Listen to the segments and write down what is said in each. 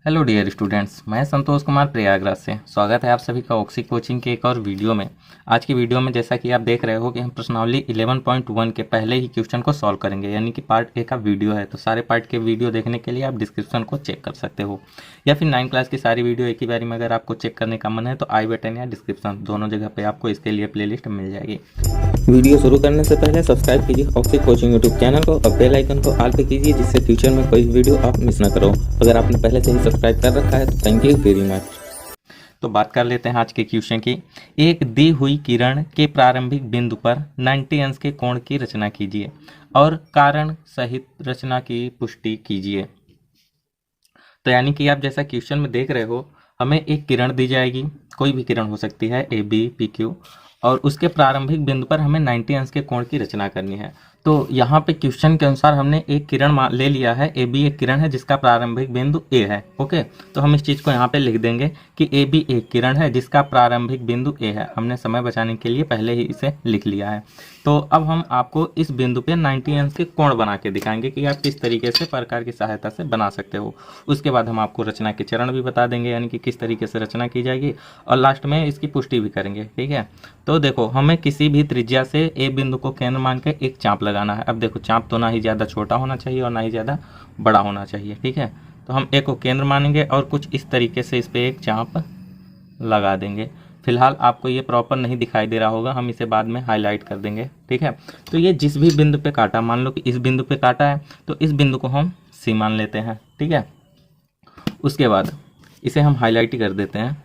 Hello dear students, मैं संतोष कुमार प्रयागराज से स्वागत है आप सभी का ऑक्सी कोचिंग के एक और वीडियो में। आज की वीडियो में जैसा कि आप देख रहे हो कि हम प्रश्नावली 11.1 के पहले ही क्वेश्चन को सॉल्व करेंगे, यानी कि पार्ट ए का वीडियो है। तो सारे पार्ट के वीडियो देखने के लिए आप डिस्क्रिप्शन को चेक कर सकते हो, या फिर 9 क्लास की सारी वीडियो एक ही बारी में अगर आपको चेक करने का मन है तो आई बटन या डिस्क्रिप्शन दोनों जगह पर आपको इसके लिए प्ले लिस्ट मिल जाएगी। वीडियो शुरू करने से पहले सब्सक्राइब कीजिए ऑक्सी कोचिंग यूट्यूब चैनल को और बेल आइकन को ऑल पे कीजिए, जिससे फ्यूचर में कोई वीडियो आप मिस ना करो। अगर आपने पहले से ही सब्सक्राइब कर रखा है तो थैंक यू वेरी मच। तो बात कर लेते हैं आज के क्वेश्चन की। एक दी हुई किरण के प्रारंभिक बिंदु पर 90 अंश के कोण की रचना कीजिए और कारण सहित रचना की पुष्टि कीजिए। तो यानी कि आप जैसा क्वेश्चन में देख रहे हो, हमें एक किरण दी जाएगी, कोई भी किरण हो सकती है, ए बी पी क्यू, और उसके प्रारंभिक बिंदु पर हमें 90 अंश के कोण की रचना करनी है। तो यहाँ पे क्वेश्चन के अनुसार हमने एक किरण ले लिया है, ए बी एक किरण है जिसका प्रारंभिक बिंदु ए है। ओके, तो हम इस चीज़ को यहाँ पे लिख देंगे कि ए बी एक किरण है जिसका प्रारंभिक बिंदु ए है। हमने समय बचाने के लिए पहले ही इसे लिख लिया है। तो अब हम आपको इस बिंदु पे 90 अंश के कोण बना के दिखाएंगे कि आप किस तरीके से प्रकार की सहायता से बना सकते हो। उसके बाद हम आपको रचना के चरण भी बता देंगे, यानी कि किस तरीके से रचना की जाएगी, और लास्ट में इसकी पुष्टि भी करेंगे। ठीक है, तो देखो, हमें किसी भी त्रिज्या से ए बिंदु को केंद्र मान के एक चाप लगाना है। अब देखो, चाप तो ना ही ज़्यादा छोटा होना चाहिए और ना ही ज़्यादा बड़ा होना चाहिए। ठीक है, तो हम ए को केंद्र मानेंगे और कुछ इस तरीके से इस पर एक चाप लगा देंगे। फिलहाल आपको ये प्रॉपर नहीं दिखाई दे रहा होगा, हम इसे बाद में हाईलाइट कर देंगे। ठीक है, तो ये जिस भी बिंदु पे काटा, मान लो कि इस बिंदु पे काटा है तो इस बिंदु को हम सी मान लेते हैं। ठीक है, उसके बाद इसे हम हाईलाइट ही कर देते हैं।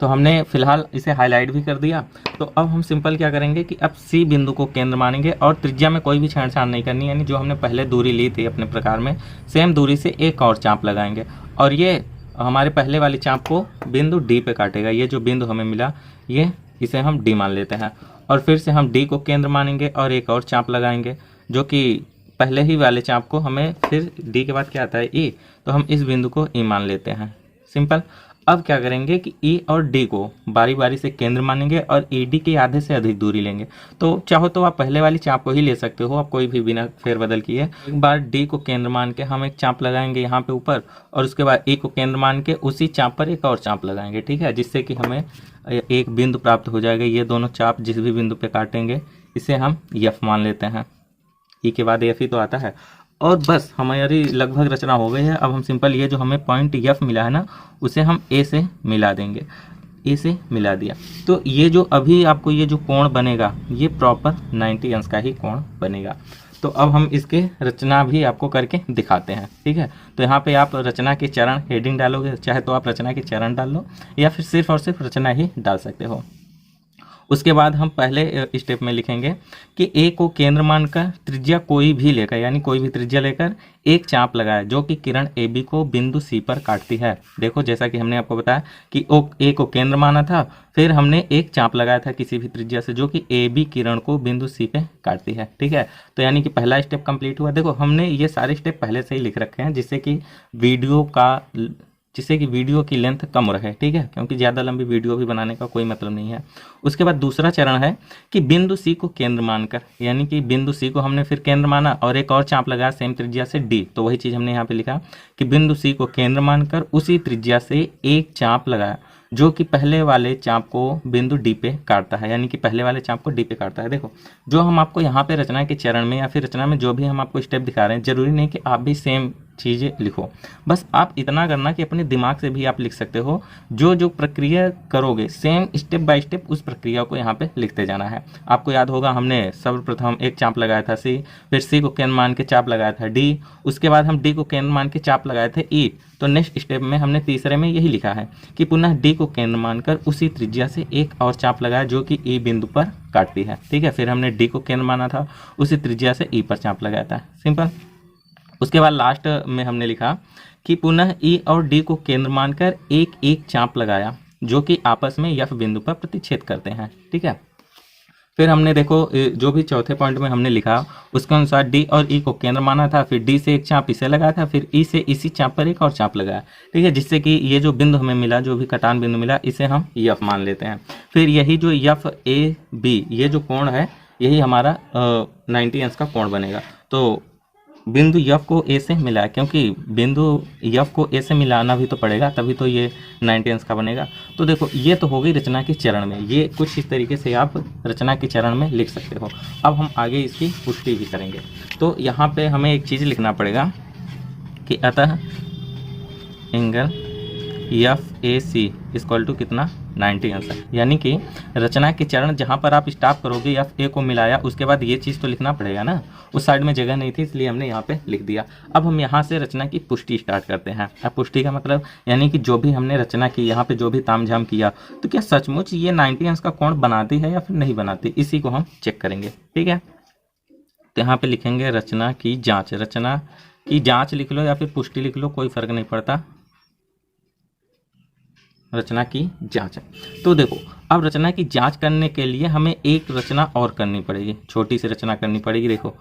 तो हमने फिलहाल इसे हाईलाइट भी कर दिया। तो अब हम सिंपल क्या करेंगे कि अब सी बिंदु को केंद्र मानेंगे और त्रिज्या में कोई भी छेड़छाड़ नहीं करनी, यानी जो हमने पहले दूरी ली थी अपने प्रकार में, सेम दूरी से एक और चाप लगाएंगे और ये हमारे पहले वाली चाप को बिंदु डी पे काटेगा। ये जो बिंदु हमें मिला, ये इसे हम डी मान लेते हैं और फिर से हम डी को केंद्र मानेंगे और एक और चाप लगाएंगे, जो कि पहले ही वाले चाप को हमें, फिर डी के बाद क्या आता है, ई, तो हम इस बिंदु को ई मान लेते हैं। सिंपल। अब क्या करेंगे कि ई और डी को बारी बारी से केंद्र मानेंगे और ई डी की आधे से अधिक दूरी लेंगे। तो चाहो तो आप पहले वाली चाप को ही ले सकते हो, आप कोई भी बिना फेरबदल किए। एक बार डी को केंद्र मान के हम एक चाप लगाएंगे यहाँ पे ऊपर, और उसके बाद ई को केंद्र मान के उसी चाप पर एक और चाप लगाएंगे। ठीक है, जिससे कि हमें एक बिंदु प्राप्त हो जाएगा। ये दोनों चाप जिस भी बिंदु पे काटेंगे इसे हम एफ मान लेते हैं। ई के बाद एफ ही तो आता है। और बस हमारी लगभग रचना हो गई है। अब हम सिंपल ये जो हमें पॉइंट एफ मिला है ना, उसे हम ए से मिला देंगे। ए से मिला दिया तो ये जो अभी आपको ये जो कोण बनेगा, ये प्रॉपर 90 अंश का ही कोण बनेगा। तो अब हम इसके रचना भी आपको करके दिखाते हैं। ठीक है, तो यहाँ पे आप रचना के चरण हेडिंग डालोगे, चाहे तो आप रचना के चरण डाल लो या फिर सिर्फ और सिर्फ रचना ही डाल सकते हो। उसके बाद हम पहले स्टेप में लिखेंगे कि ए को केंद्र मानकर त्रिज्या कोई भी लेकर, यानी कोई भी त्रिज्या लेकर एक चाप लगाए जो कि किरण ए बी को बिंदु सी पर काटती है। देखो, जैसा कि हमने आपको बताया कि ए को केंद्र माना था, फिर हमने एक चाप लगाया था किसी भी त्रिज्या से जो कि ए बी किरण को बिंदु सी पे काटती है। ठीक है, तो यानी कि पहला स्टेप कंप्लीट हुआ। देखो, हमने ये सारे स्टेप पहले से ही लिख रखे हैं जिससे कि वीडियो की लेंथ कम रहे। ठीक है, क्योंकि ज़्यादा लंबी वीडियो भी बनाने का कोई मतलब नहीं है। उसके बाद दूसरा चरण है कि बिंदु सी को केंद्र मानकर, यानी कि बिंदु सी को हमने फिर केंद्र माना और एक और चाप लगाया सेम त्रिज्या से डी। तो वही चीज़ हमने यहाँ पे लिखा कि बिंदु सी को केंद्र मानकर उसी त्रिज्या से एक चाप लगाया जो कि पहले वाले चाप को बिंदु डी पे काटता है, यानी कि पहले वाले चाप को डी पे काटता है। देखो, जो हम आपको यहाँ पे रचना के चरण में या फिर रचना में जो भी हम आपको स्टेप दिखा रहे हैं, जरूरी नहीं कि आप भी सेम चीज़ें लिखो। बस आप इतना करना कि अपने दिमाग से भी आप लिख सकते हो। जो जो प्रक्रिया करोगे सेम स्टेप बाय स्टेप उस प्रक्रिया को यहाँ पे लिखते जाना है। आपको याद होगा, हमने सर्वप्रथम एक चाप लगाया था सी, फिर सी को केंद्र मान के चाप लगाया था डी, उसके बाद हम डी को केंद्र मान के चाप लगाए थे ई। तो नेक्स्ट स्टेप में हमने तीसरे में यही लिखा है कि पुनः डी को केंद्र मानकर उसी त्रिज्या से एक और चाप लगाया जो कि ई बिंदु पर काटती है। ठीक है, फिर हमने डी को केंद्र माना था, उसी त्रिज्या से ई पर चाप लगाया था। सिंपल। उसके बाद लास्ट में हमने लिखा कि पुनः ई और डी को केंद्र मानकर एक एक चाप लगाया जो कि आपस में एफ बिंदु पर प्रतिच्छेद करते हैं। ठीक है, फिर हमने देखो जो भी चौथे पॉइंट में हमने लिखा उसके अनुसार डी और ई को केंद्र माना था, फिर डी से एक चाप इसे लगाया था, फिर ई से इसी चाप पर एक और चाप लगाया। ठीक है, जिससे कि ये जो बिंदु हमें मिला, जो भी कटान बिंदु मिला, इसे हम एफ मान लेते हैं। फिर यही जो एफ ए बी ये जो कोण है, यही हमारा 90 अंश का कोण बनेगा। तो बिंदु यफ को ए से मिलाया, क्योंकि बिंदु यफ को ए से मिलाना भी तो पड़ेगा, तभी तो ये 90 अंश का बनेगा। तो देखो ये तो हो गई रचना के चरण में, ये कुछ इस तरीके से आप रचना के चरण में लिख सकते हो। अब हम आगे इसकी पुष्टि भी करेंगे। तो यहाँ पे हमें एक चीज़ लिखना पड़ेगा कि अतः angle F A C equal to कितना 90 अंश, यानी कि रचना के चरण जहाँ पर आप स्टॉप करोगे एफ ए को मिलाया, उसके बाद ये चीज़ तो लिखना पड़ेगा ना। उस साइड में जगह नहीं थी इसलिए हमने यहाँ पे लिख दिया। अब हम यहाँ से रचना की पुष्टि स्टार्ट करते हैं। अब पुष्टि का मतलब यानी कि जो भी हमने रचना की, यहाँ पे जो भी तामझाम किया, तो क्या सचमुच ये 90 अंश का कोण बनाती है या फिर नहीं बनाती, इसी को हम चेक करेंगे। ठीक है, तो यहाँ पे लिखेंगे रचना की जाँच। रचना की जाँच लिख लो या फिर पुष्टि लिख लो, कोई फर्क नहीं पड़ता, रचना की जांच है। तो देखो अब रचना की जांच करने के लिए हमें एक रचना और करनी पड़ेगी, छोटी सी रचना करनी पड़ेगी। देखो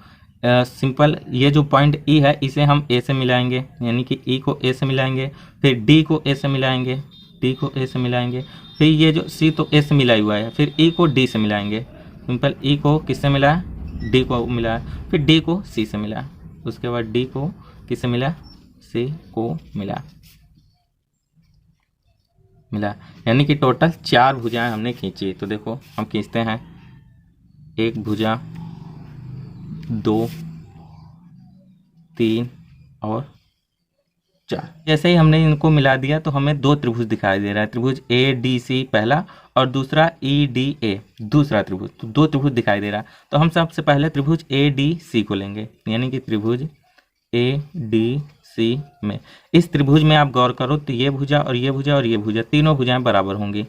सिंपल, ये जो पॉइंट ई है इसे हम ए से मिलाएंगे, यानी कि ई को ए से मिलाएंगे, फिर डी को ए से मिलाएंगे, डी को ए से मिलाएंगे, फिर ये जो सी तो ए से मिला हुआ है, फिर ई को डी से मिलाएंगे। सिंपल, ई को किससे मिलाया, डी को मिलाया, फिर डी को सी से मिलाया, उसके बाद डी को किससे मिला, सी को मिला, यानी कि टोटल 4 भुजाएं हमने खींची। तो देखो हम खींचते हैं, एक भुजा, 2, 3 और 4। जैसे ही हमने इनको मिला दिया तो हमें 2 त्रिभुज दिखाई दे रहा है, त्रिभुज ए डी सी पहला और दूसरा ई डी ए दूसरा त्रिभुज। तो 2 त्रिभुज दिखाई दे रहा है। तो हम सबसे पहले त्रिभुज ए डी सी को लेंगे, यानी कि त्रिभुज ए डी सी में, इस त्रिभुज में आप गौर करो तो ये भुजा और ये भुजा और ये भुजा, तीनों भुजाएं बराबर होंगी।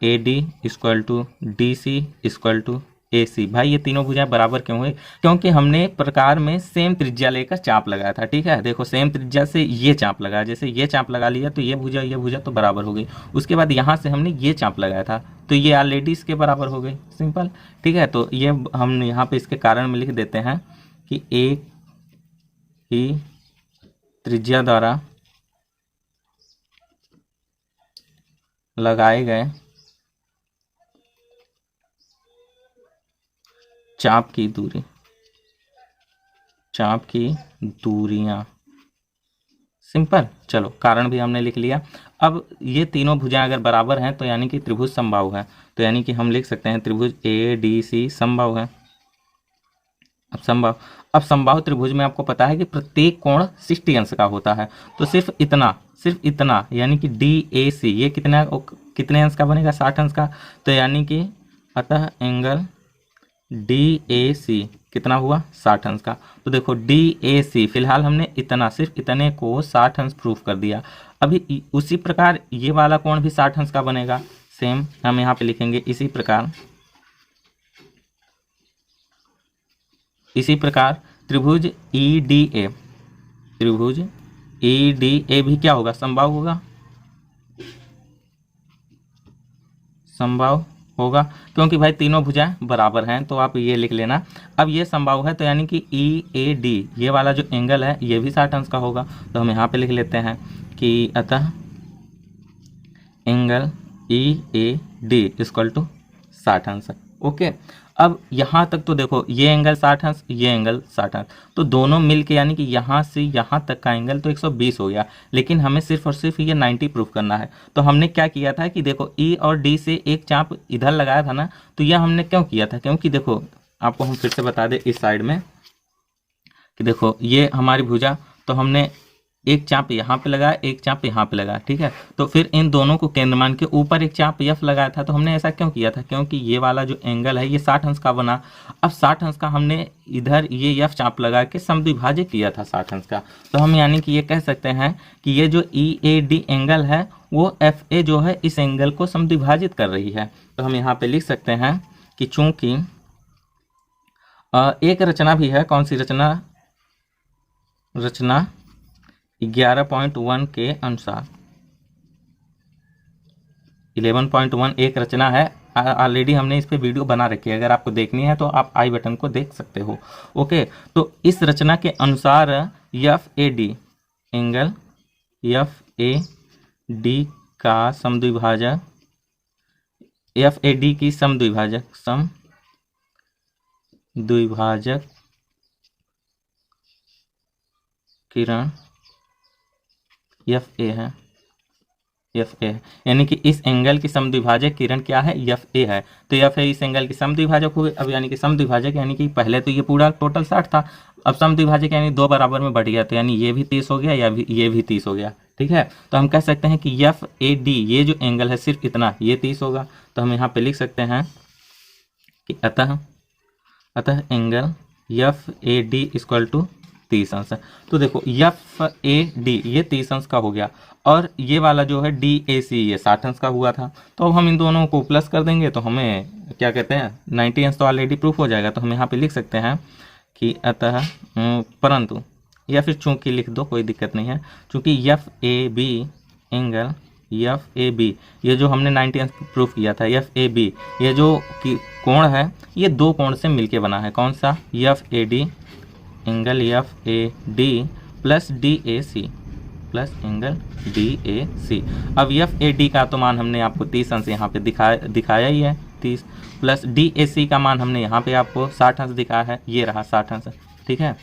A D equal to D C equal to A C. भाई ये तीनों भुजाएं बराबर क्यों हुई, क्योंकि हमने प्रकार में सेम त्रिज्या लेकर चाप लगाया था। ठीक है, देखो सेम त्रिज्या से ये चाप लगाया, जैसे ये चाप लगा लिया तो ये भुजा तो बराबर हो गई। उसके बाद यहाँ से हमने ये चाप लगाया था तो ये ऑलरेडी इसके बराबर हो गई, सिंपल। ठीक है, तो ये हम यहाँ पे इसके कारण में लिख देते हैं कि एक ही त्रिज्या द्वारा लगाए गए चाप की दूरियां, सिंपल। चलो कारण भी हमने लिख लिया। अब ये तीनों भुजाएं अगर बराबर हैं तो यानी कि त्रिभुज समबाहु है, तो यानी कि हम लिख सकते हैं त्रिभुज ए डी सी समबाहु है। अब समबाहु त्रिभुज में आपको पता है कि प्रत्येक कोण 60 अंश का होता है। तो सिर्फ इतना यानी कि डी ए सी ये कितने अंश का बनेगा, 60 अंश का। तो यानी कि अतः एंगल डी ए सी कितना हुआ, 60 अंश का। तो देखो डी ए सी फिलहाल हमने सिर्फ इतने को 60 अंश प्रूफ कर दिया। अभी उसी प्रकार ये वाला कोण भी 60 अंश का बनेगा, सेम हम यहाँ पे लिखेंगे इसी प्रकार त्रिभुज ई डी ए भी क्या होगा, समबाहु होगा, क्योंकि भाई तीनों भुजाएं बराबर हैं। तो आप ये लिख लेना। अब ये समबाहु है तो यानी कि ई ए डी ये वाला जो एंगल है ये भी 60 अंश का होगा। तो हम यहाँ पे लिख लेते हैं कि अतः angle E A D equal to 60 अंश। ओके, अब यहाँ तक तो देखो ये एंगल 60 अंश, ये एंगल 60 अंश, तो दोनों मिल के यानी कि यहाँ से यहाँ तक का एंगल तो 120 हो गया। लेकिन हमें सिर्फ और सिर्फ ये 90 प्रूफ करना है। तो हमने क्या किया था कि देखो ई और डी से एक चाप इधर लगाया था ना, तो यह हमने क्यों किया था, क्योंकि देखो आपको हम फिर से बता दें इस साइड में कि देखो ये हमारी भुजा, तो हमने एक चाप यहाँ पे लगाया, एक चाप यहाँ पे लगाया। ठीक है, तो फिर इन दोनों को केंद्र मान के ऊपर एक चाप एफ लगाया था। तो हमने ऐसा क्यों किया था, क्योंकि ये वाला जो एंगल है ये 60 अंश का बना। अब 60 अंश का हमने इधर ये एफ चाप लगा के समद्विभाजक किया था 60 अंश का। तो हम यानी कि ये कह सकते हैं कि ये जो ई ए डी एंगल है वो एफ ए जो है इस एंगल को समद्विभाजित कर रही है। तो हम यहाँ पे लिख सकते हैं कि चूंकि एक रचना भी है, कौन सी रचना 11.1 के अनुसार 11.1 एक रचना है, ऑलरेडी हमने इस पे वीडियो बना रखी है, अगर आपको देखनी है तो आप आई बटन को देख सकते हो। ओके, तो इस रचना के अनुसार F A D angle F A D का समद्विभाजक एफ ए डी की समद्विभाजक किरण एफ ए है, एफ ए है, यानी कि इस एंगल की समद्विभाजक किरण क्या है, एफ ए है। तो एफ ए इस एंगल की समद्विभाजक हुए। अब यानी कि समद्विभाजक यानी कि पहले तो ये पूरा टोटल 60 था, अब समद्विभाजक यानी दो बराबर में बढ़ गया, तो यानी ये भी 30 हो गया या ये भी 30 हो गया। ठीक है, तो हम कह सकते हैं कि एफ ए डी ये जो एंगल है सिर्फ इतना, ये 30 होगा। तो हम यहाँ पे लिख सकते हैं कि अतः angle F A D equal to 30 अंश। तो देखो एफ ए डी ये 30 अंश का हो गया, और ये वाला जो है डी ए सी ये 60 अंश का हुआ था। तो अब हम इन दोनों को प्लस कर देंगे तो हमें क्या कहते हैं 90 अंश तो ऑलरेडी प्रूफ हो जाएगा। तो हम यहाँ पे लिख सकते हैं कि अतः परंतु, या फिर चूंकि लिख दो, कोई दिक्कत नहीं है, चूंकि F A B angle F A B ये जो हमने 90 अंश प्रूफ किया था, एफ ए बी ये जो कोण है ये दो कोण से मिलके बना है। कौन सा, F A D angle F A D plus D A C plus angle D A C. अब एफ ए डी का तो मान हमने आपको 30 अंश यहाँ पे दिखाया ही है 30, प्लस डी ए सी का मान हमने यहाँ पे आपको 60 अंश दिखाया है, ये रहा 60 अंश। ठीक है,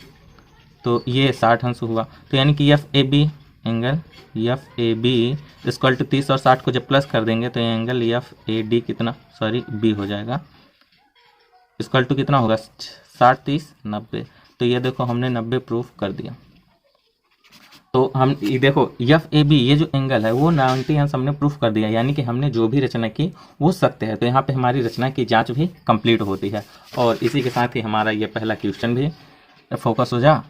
तो ये 60 अंश हुआ। तो यानी कि F A B angle F A B equal to 30 और 60 को जब प्लस कर देंगे तो ये एंगल एफ ए डी कितना, सॉरी बी हो जाएगा, इक्वल टू कितना होगा 60 30 90। तो ये देखो हमने 90 प्रूफ कर दिया। तो हम ये देखो एफ ए बी ये जो एंगल है वो 90 अंश हमने प्रूफ कर दिया, यानी कि हमने जो भी रचना की वो सत्य है। तो यहाँ पे हमारी रचना की जांच भी कंप्लीट होती है। और इसी के साथ ही हमारा ये पहला क्वेश्चन भी फोकस हो जा,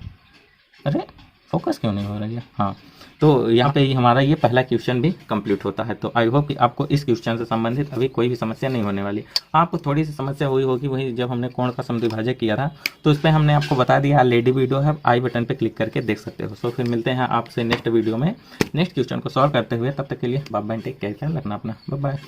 अरे फोकस क्यों नहीं हो रहा है, हाँ, तो यहाँ पे ही हमारा ये पहला क्वेश्चन भी कंप्लीट होता है। तो आई होप कि आपको इस क्वेश्चन से संबंधित अभी कोई भी समस्या नहीं होने वाली। आपको थोड़ी सी समस्या हुई होगी वही जब हमने कोण का समद्विभाजक किया था, तो इस पर हमने आपको बता दिया, ऑलरेडी वीडियो है, आई बटन पे क्लिक करके देख सकते हो। सो फिर मिलते हैं आपसे नेक्स्ट वीडियो में नेक्स्ट क्वेश्चन को सॉल्व करते हुए। तब तक के लिए बाय बाय, टेक केयर, ख्याल रखना अपना, बाय बाय।